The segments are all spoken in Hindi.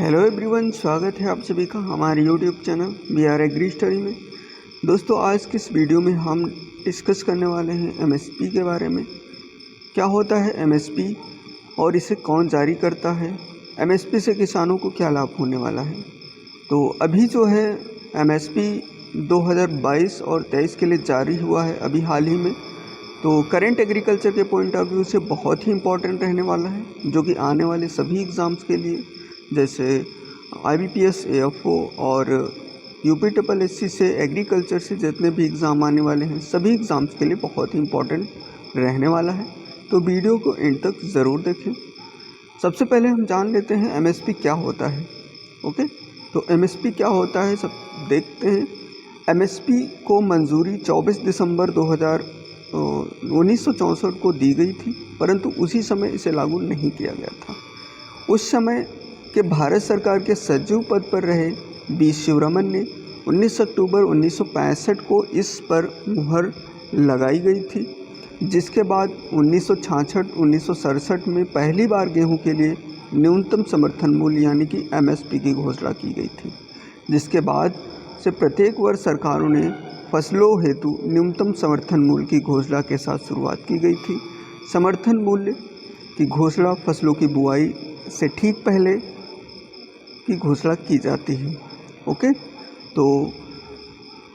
हेलो एवरीवन, स्वागत है आप सभी का हमारे YouTube channel B R agri study में। दोस्तों, आज की इस वीडियो में हम डिस्कस करने वाले हैं एमएसपी के बारे में। क्या होता है एमएसपी और इसे कौन जारी करता है, एमएसपी से किसानों को क्या लाभ होने वाला है। तो अभी जो है एमएसपी 2022 और 23 के लिए जारी हुआ है अभी हाल ही में। तो करेंट एग्रीकल्चर के पॉइंट ऑफ व्यू से बहुत ही इम्पोर्टेंट रहने वाला है, जो कि आने वाले सभी एग्ज़ाम्स के लिए, जैसे IBPS AFO और UPSSC से एग्रीकल्चर से जितने भी एग्ज़ाम आने वाले हैं सभी एग्ज़ाम्स के लिए बहुत ही इम्पोर्टेंट रहने वाला है। तो वीडियो को एंड तक ज़रूर देखें। सबसे पहले हम जान लेते हैं एमएसपी क्या होता है। ओके, तो एमएसपी क्या होता है सब देखते हैं। एमएसपी को मंजूरी 24 दिसंबर 1964 को दी गई थी, परंतु उसी समय इसे लागू नहीं किया गया था। उस समय के भारत सरकार के सचिव पद पर रहे बी शिवरमन ने 19 अक्टूबर 1965 को इस पर मुहर लगाई गई थी, जिसके बाद 1966-1967 में पहली बार गेहूं के लिए न्यूनतम समर्थन मूल्य यानी कि एमएसपी की घोषणा की गई थी, जिसके बाद से प्रत्येक वर्ष सरकारों ने फसलों हेतु न्यूनतम समर्थन मूल्य की घोषणा के साथ शुरुआत की गई थी। समर्थन मूल्य की घोषणा फसलों की बुआई से ठीक पहले की घोषणा की जाती है। ओके, तो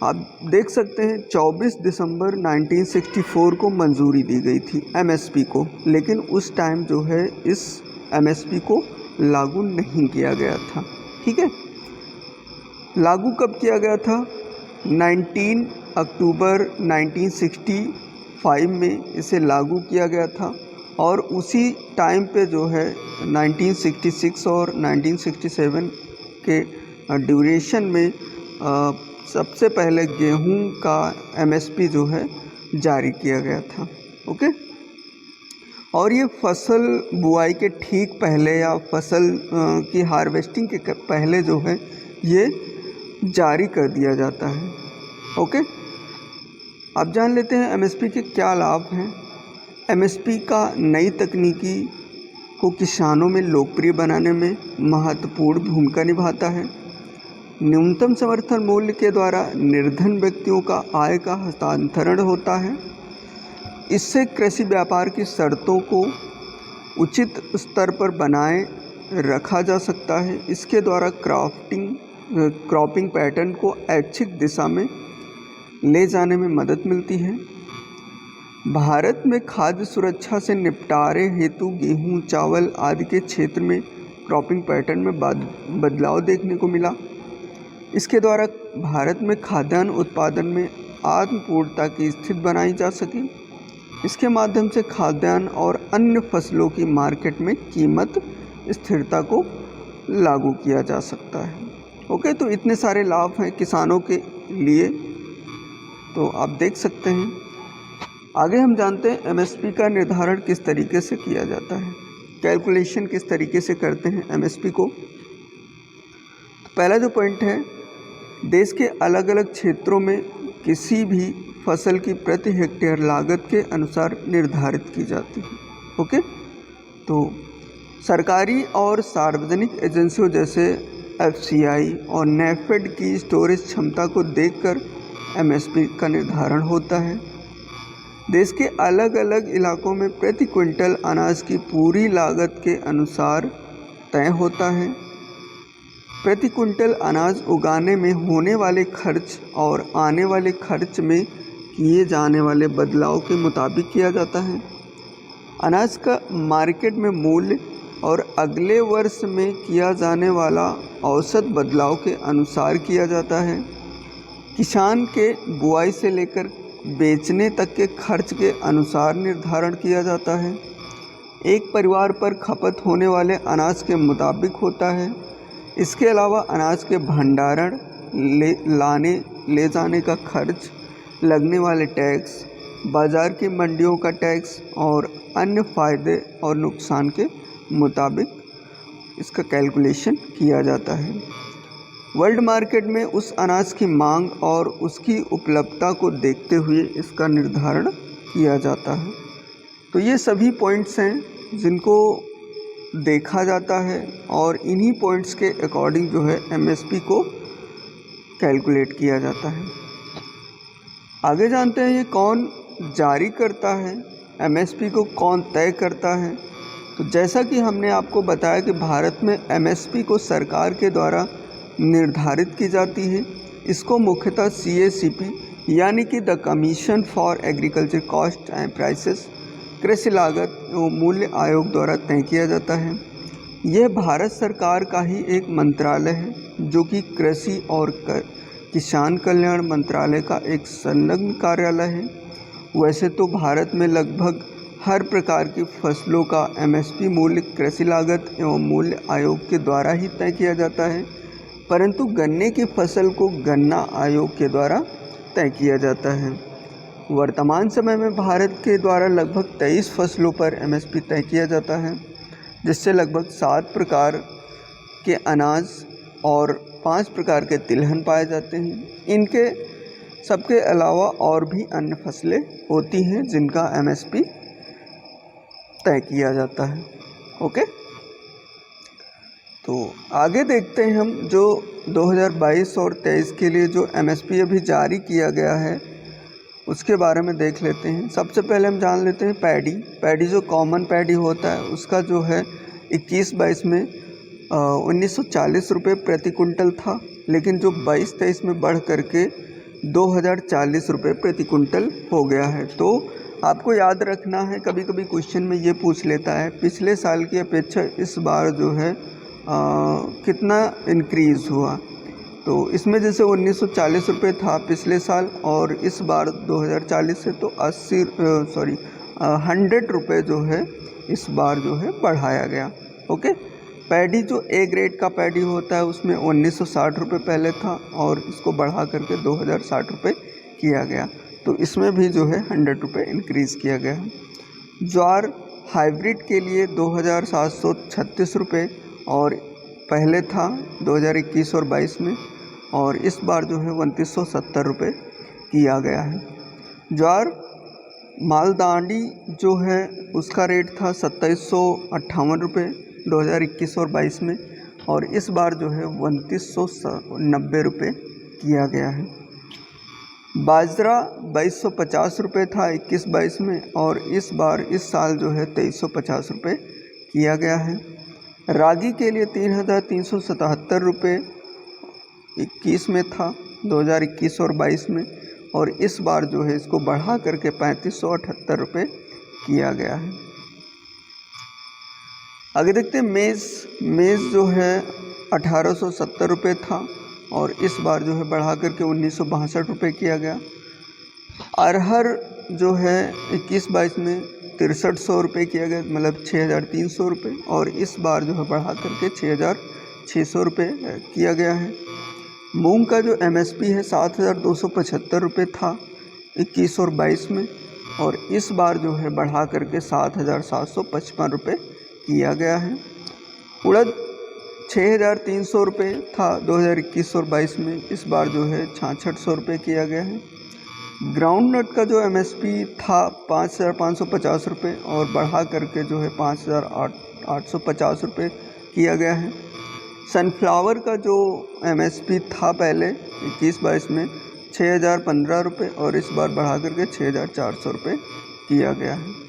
आप देख सकते हैं 24 दिसंबर 1964 को मंजूरी दी गई थी एमएसपी को, लेकिन उस टाइम जो है इस एमएसपी को लागू नहीं किया गया था। ठीक है, लागू कब किया गया था? 19 अक्टूबर 1965 में इसे लागू किया गया था, और उसी टाइम पे जो है 1966 और 1967 के ड्यूरेशन में सबसे पहले गेहूं का एमएसपी जो है जारी किया गया था। ओके, और ये फसल बुआई के ठीक पहले या फसल की हार्वेस्टिंग के पहले जो है ये जारी कर दिया जाता है। ओके, अब जान लेते हैं एमएसपी के क्या लाभ हैं। एमएसपी का नई तकनीकी को किसानों में लोकप्रिय बनाने में महत्वपूर्ण भूमिका निभाता है। न्यूनतम समर्थन मूल्य के द्वारा निर्धन व्यक्तियों का आय का हस्तांतरण होता है। इससे कृषि व्यापार की शर्तों को उचित स्तर पर बनाए रखा जा सकता है। इसके द्वारा क्रॉपिंग पैटर्न को ऐच्छिक दिशा में ले जाने में मदद मिलती है। भारत में खाद्य सुरक्षा से निपटारे हेतु गेहूं, चावल आदि के क्षेत्र में क्रॉपिंग पैटर्न में बदलाव देखने को मिला। इसके द्वारा भारत में खाद्यान्न उत्पादन में आत्मपूर्णता की स्थिति बनाई जा सकी। इसके माध्यम से खाद्यान्न और अन्य फसलों की मार्केट में कीमत स्थिरता को लागू किया जा सकता है। ओके, तो इतने सारे लाभ हैं किसानों के लिए, तो आप देख सकते हैं। आगे हम जानते हैं एमएसपी का निर्धारण किस तरीके से किया जाता है, कैलकुलेशन किस तरीके से करते हैं एमएसपी को। तो पहला जो पॉइंट है, देश के अलग अलग क्षेत्रों में किसी भी फसल की प्रति हेक्टेयर लागत के अनुसार निर्धारित की जाती है। ओके, तो सरकारी और सार्वजनिक एजेंसियों जैसे FCI और नेफेड की स्टोरेज क्षमता को देखकर एमएसपी का निर्धारण होता है। देश के अलग अलग इलाकों में प्रति क्विंटल अनाज की पूरी लागत के अनुसार तय होता है। प्रति क्विंटल अनाज उगाने में होने वाले खर्च और आने वाले खर्च में किए जाने वाले बदलाव के मुताबिक किया जाता है। अनाज का मार्केट में मूल्य और अगले वर्ष में किया जाने वाला औसत बदलाव के अनुसार किया जाता है। किसान के बुआई से लेकर बेचने तक के खर्च के अनुसार निर्धारण किया जाता है। एक परिवार पर खपत होने वाले अनाज के मुताबिक होता है। इसके अलावा अनाज के भंडारण, ले जाने का खर्च, लगने वाले टैक्स, बाज़ार की मंडियों का टैक्स और अन्य फ़ायदे और नुकसान के मुताबिक इसका कैलकुलेशन किया जाता है। वर्ल्ड मार्केट में उस अनाज की मांग और उसकी उपलब्धता को देखते हुए इसका निर्धारण किया जाता है। तो ये सभी पॉइंट्स हैं जिनको देखा जाता है और इन्हीं पॉइंट्स के अकॉर्डिंग जो है एमएसपी को कैलकुलेट किया जाता है। आगे जानते हैं ये कौन जारी करता है, एमएसपी को कौन तय करता है। तो जैसा कि हमने आपको बताया कि भारत में एमएसपी को सरकार के द्वारा निर्धारित की जाती है। इसको मुख्यतः CACP यानी कि the commission for agriculture cost and prices, कृषि लागत एवं मूल्य आयोग द्वारा तय किया जाता है। यह भारत सरकार का ही एक मंत्रालय है जो कि कृषि और किसान कल्याण मंत्रालय का एक संलग्न कार्यालय है। वैसे तो भारत में लगभग हर प्रकार की फसलों का एमएसपी मूल्य कृषि लागत एवं मूल्य आयोग के द्वारा ही तय किया जाता है, परंतु गन्ने की फसल को गन्ना आयोग के द्वारा तय किया जाता है। वर्तमान समय में भारत के द्वारा लगभग 23 फसलों पर एमएसपी तय किया जाता है, जिससे लगभग 7 प्रकार के अनाज और 5 प्रकार के तिलहन पाए जाते हैं। इनके सबके अलावा और भी अन्य फसलें होती हैं जिनका एमएसपी तय किया जाता है। ओके, तो आगे देखते हैं हम जो 2022 और 23 के लिए जो एमएसपी अभी जारी किया गया है उसके बारे में देख लेते हैं। सबसे पहले हम जान लेते हैं पैडी जो कॉमन पैडी होता है उसका जो है 21-22 में 1940 रुपये प्रति कुंटल था, लेकिन जो 22-23 में बढ़ करके 2040 रुपये प्रति कुंटल हो गया है। तो आपको याद रखना है, कभी कभी क्वेश्चन में ये पूछ लेता है पिछले साल की अपेक्षा इस बार जो है कितना इंक्रीज़ हुआ। तो इसमें जैसे 1940 रुपये था पिछले साल और इस बार 2040 से तो 100 रुपये जो है इस बार जो है बढ़ाया गया। ओके, पैडी जो ए ग्रेड का पैडी होता है उसमें 1960 रुपये पहले था और इसको बढ़ा करके 2060 रुपये किया गया, तो इसमें भी जो है 100 रुपये इंक्रीज़ किया गया है। ज्वार हाइब्रिड के लिए 2736 रुपये और पहले था 2021 और 22 में, और इस बार जो है 2970 रुपये किया गया है। ज्वार मालदानी जो है उसका रेट था 2758 रुपये 2021 और 22 में, और इस बार जो है 2990 रुपये किया गया है। बाजरा 2250 रुपये था 21-22 में, और इस बार इस साल जो है 2350 रुपये किया गया है। रागी के लिए 3377 रुपये 21 में था 2021 और 22 में, और इस बार जो है इसको बढ़ा करके 3578 रुपये किया गया है। आगे देखते हैं मेज़ जो है 1870 रुपये था और इस बार जो है बढ़ा करके 1962 रुपये किया गया। अरहर जो है 21-22 में 6300 रुपये किया गया, मतलब 6300 रुपये, और इस बार जो है बढ़ा करके 6600 रुपये किया गया है। मूंग का जो एमएसपी है 7275 रुपये था 21 और 22 में, और इस बार जो है बढ़ा करके 7755 रुपये किया गया है। उड़द 6300 रुपये था 2021 और 22 में, इस बार जो है 6600 रुपये किया गया है। ग्राउंड नट का जो एमएसपी था 5550 रुपये और बढ़ा करके जो है 5850 रुपये किया गया है। सनफ्लावर का जो एमएसपी था पहले 21-22 में 6015 रुपये और इस बार बढ़ा करके 6400 रुपये किया गया है।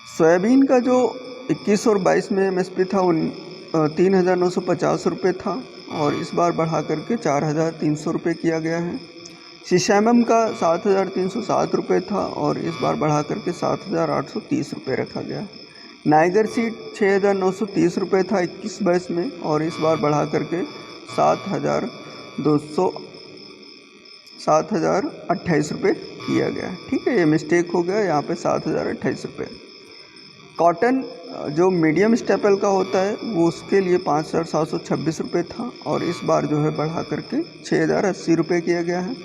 सोयाबीन का जो 21 और 22 में एमएसपी था 3950 रुपये था और इस बार बढ़ा करके 4300 रुपये किया गया है। सीसैमम का 7307 रुपये था और इस बार बढ़ा करके 7830 रुपये रखा गया। नाइगर सीड 6930 रुपये था 21-22 में और इस बार बढ़ा करके 7028 रुपये किया गया। ठीक है, ये मिस्टेक हो गया, यहाँ पे 7028 रुपये। कॉटन जो मीडियम स्टेपल का होता है वो उसके लिए 5726 रुपये था और इस बार जो है बढ़ा करके 6080 रुपये किया गया है।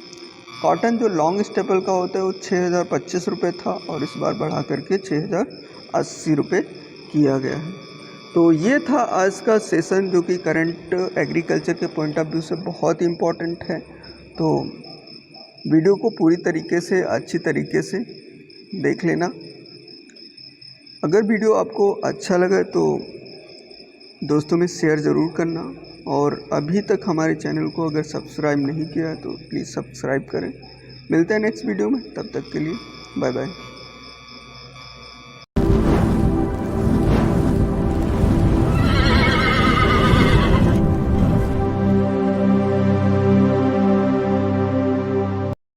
कॉटन जो लॉन्ग स्टेपल का होता है वो 6025 रुपये था और इस बार बढ़ा करके 6080 रुपये किया गया है। तो ये था आज का सेशन जो कि करंट एग्रीकल्चर के पॉइंट ऑफ व्यू से बहुत इम्पोर्टेंट है। तो वीडियो को पूरी तरीके से अच्छी तरीके से देख लेना। अगर वीडियो आपको अच्छा लगे तो दोस्तों में शेयर ज़रूर करना, और अभी तक हमारे चैनल को अगर सब्सक्राइब नहीं किया है तो प्लीज़ सब्सक्राइब करें। मिलते हैं नेक्स्ट वीडियो में, तब तक के लिए बाय बाय।